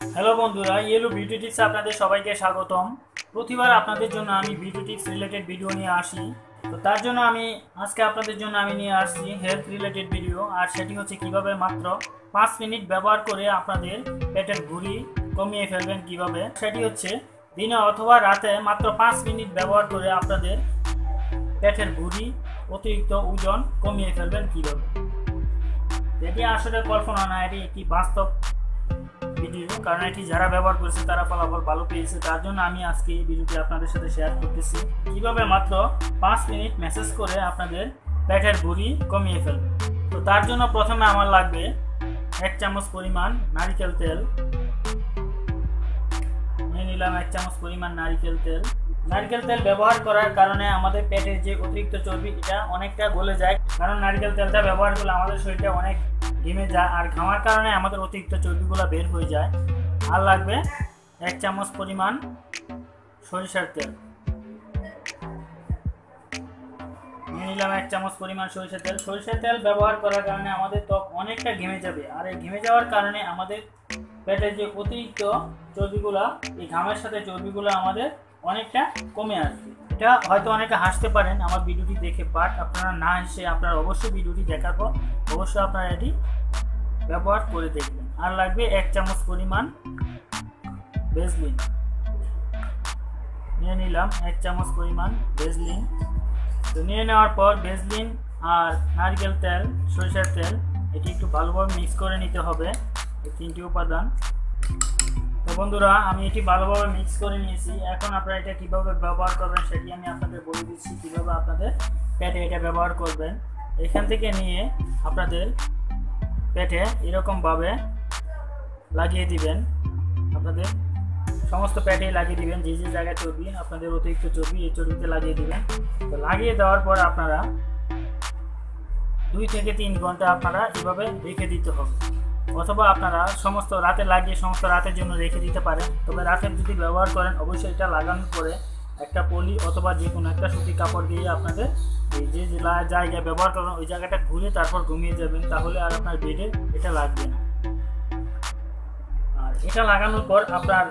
Hello বন্ধুরা, yellow beauty টিপসে আপনাদের সবাইকে স্বাগতম। প্রতিবার আপনাদের জন্য আমি বিউটি টিপস রিলেটেড ভিডিও নিয়ে আসি। তো তার জন্য আজকে আপনাদের জন্য নিয়ে আসছি হেলথ রিলেটেড ভিডিও। আর সেটি হচ্ছে কিভাবে মাত্র 5 মিনিট ব্যবহার করে আপনাদের পেটের ভুঁড়ি কমিয়ে ফেলবেন। কিভাবে সেটি হচ্ছে দিনে অথবা রাতে মাত্র 5 মিনিট ব্যবহার করে আপনাদের পেটের ভুঁড়ি অতিরিক্ত ওজন কমিয়ে ফেলবেন কিভাবে। এটি আসলে কল্পনা না, এটি একটি বাস্তব ভিডিও, কারণ এটি যারা ব্যবহার করেছে তারা ফলাফল ভালো পেয়েছে। তার জন্য আমি আজকে এই ভিডিওটি আপনাদের সাথে শেয়ার করতেছি কিভাবে মাত্র 5 মিনিট মেসেজ করে আপনাদের পেটের ভুঁড়ি কমিয়ে ফেলবে। তো তার জন্য প্রথমে আমার লাগবে 1 চামচ পরিমাণ নারকেল তেল। নিয়ে নিলাম 1 চামচ পরিমাণ নারকেল তেল। নারকেল তেল ব্যবহার করার কারণে আমাদের পেটের যে অতিরিক্ত চর্বি এটা অনেকটা গলে যায়, কারণ নারকেল তেলটা ব্যবহার করলে আমাদের শরীরটা অনেক ঘেমে যায়, আর ঘামার কারণে আমাদের অতিরিক্ত চর্বিগুলো বের হয়ে যায়। আর লাগবে 1 চামচ পরিমাণ সরিষার তেল। নিয়ে নিলাম 1 চামচ পরিমাণ সরিষার তেল। সরিষার তেল ব্যবহার করার কারণে আমাদের ত্বক অনেকটা ঘেমে যাবে, আর এই ঘেমে যাওয়ার কারণে আমাদের পেটের যে অতিরিক্ত চর্বিগুলা, এই ঘামের সাথে চর্বিগুলো আমাদের অনেকটা কমে আসবে। এটা হয়তো অনেকে হাসতে পারেন আমার ভিডিওটি দেখে, বাট আপনারা না হেসে আপনারা অবশ্যই ভিডিওটি দেখার পর অবশ্যই আপনারা এটি ব্যবহার করে দেখবেন। আর লাগবে 1 চামচ পরিমাণ ভেসলিন। নিয়ে নিলাম 1 চামচ পরিমাণ ভেসলিন। তো নিয়ে নেওয়ার পর ভেসলিন আর নারকেল তেল, সরিষার তেল এটি একটু ভালোভাবে মিক্স করে নিতে হবে, এই 3টি উপাদান। তো বন্ধুরা, আমি এটি ভালোভাবে মিক্স করে নিয়েছি। এখন আপনারা এটা কীভাবে ব্যবহার করবেন সেটি আমি আপনাদের বলে দিচ্ছি, কীভাবে আপনাদের পেটে এটা ব্যবহার করবেন। এখান থেকে নিয়ে আপনাদের পেটে এরকমভাবে লাগিয়ে দিবেন, আপনাদের সমস্ত পেটেই লাগিয়ে দিবেন। যে যে জায়গায় চর্বি, আপনাদের অতিরিক্ত চর্বি, এই চর্বিতে লাগিয়ে দিবেন। তো লাগিয়ে দেওয়ার পর আপনারা 2 থেকে 3 ঘন্টা আপনারা এভাবে রেখে দিতে হবে, অথবা আপনারা সমস্ত রাতে লাগিয়ে সমস্ত রাতের জন্য রেখে দিতে পারেন। তবে রাতে যদি ব্যবহার করেন অবশ্যই এটা লাগানোর পরে একটা পলি অথবা যে কোনো একটা সুতি কাপড় দিয়ে আপনাদের এই যে জায়গায় ব্যবহার করবেন ওই জায়গাটা ঘুরে তারপর ঘুমিয়ে যাবেন, তাহলে আর আপনার বেডে এটা লাগবে না। আর এটা লাগানোর পর আপনার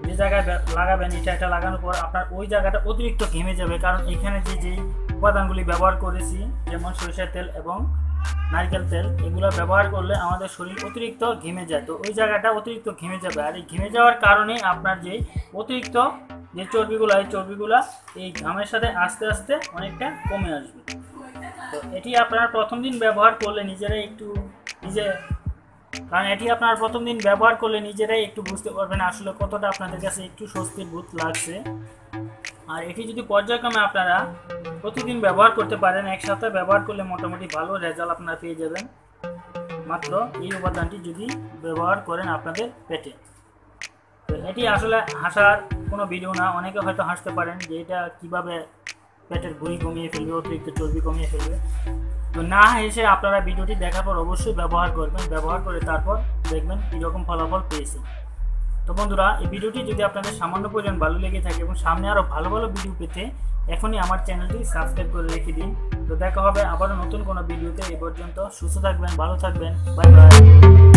যে জায়গায় লাগাবেন এটা লাগানোর পর আপনার ওই জায়গাটা অতিরিক্ত ঘেমে যাবে, কারণ এখানে যে উপাদানগুলি ব্যবহার করেছি যেমন সরিষার তেল এবং নারকেল তেল, এগুলো ব্যবহার করলে আমাদের শরীর অতিরিক্ত ঘেমে যায়। তো ওই জায়গাটা অতিরিক্ত ঘেমে যাবে, আর এই ঘেমে যাওয়ার কারণে আপনার যে অতিরিক্ত যে চর্বিগুলো, এই চর্বিগুলো এই ঘামের সাথে আস্তে আস্তে অনেকটা কমে আসবে। তো এটি আপনারা প্রথম দিন ব্যবহার করলে নিজেরাই একটু বুঝতে পারবেন আসলে কতটা আপনাদের কাছে একটু স্বস্তির বোধ লাগছে। আর এটি যদি পর্যায়ক্রমে আপনারা প্রতিদিন ব্যবহার করতে পারেন, 1 সপ্তাহ ব্যবহার করলে মোটামুটি ভালো রেজাল্ট আপনারা পেয়ে যাবেন, মাত্র এই উপাদানটি যদি ব্যবহার করেন আপনাদের পেটে। তো এটি আসলে হাসার কোনো ভিডিও না, অনেকে হয়তো হাসতে পারেন যে এটা কীভাবে পেটের ভুঁড়ি কমিয়ে ফেলবে, অতিরিক্ত চর্বি কমিয়ে ফেলবে। তো না হেসে আপনারা ভিডিওটি দেখার পর অবশ্যই ব্যবহার করবেন, ব্যবহার করে তারপর দেখবেন কীরকম ফলাফল পেয়েছে। তো বন্ধুরা, এই ভিডিওটি যদি আপনাদের সামান্য পরিমাণ ভালো লেগে থাকে এবং সামনে আরও ভালো ভালো ভিডিও পেতে এখনই আমার চ্যানেলটি সাবস্ক্রাইব করে রেখে দিন। তো দেখা হবে আবারও নতুন কোনো ভিডিওতে। এ পর্যন্ত সুস্থ থাকবেন, ভালো থাকবেন, বাই বাই।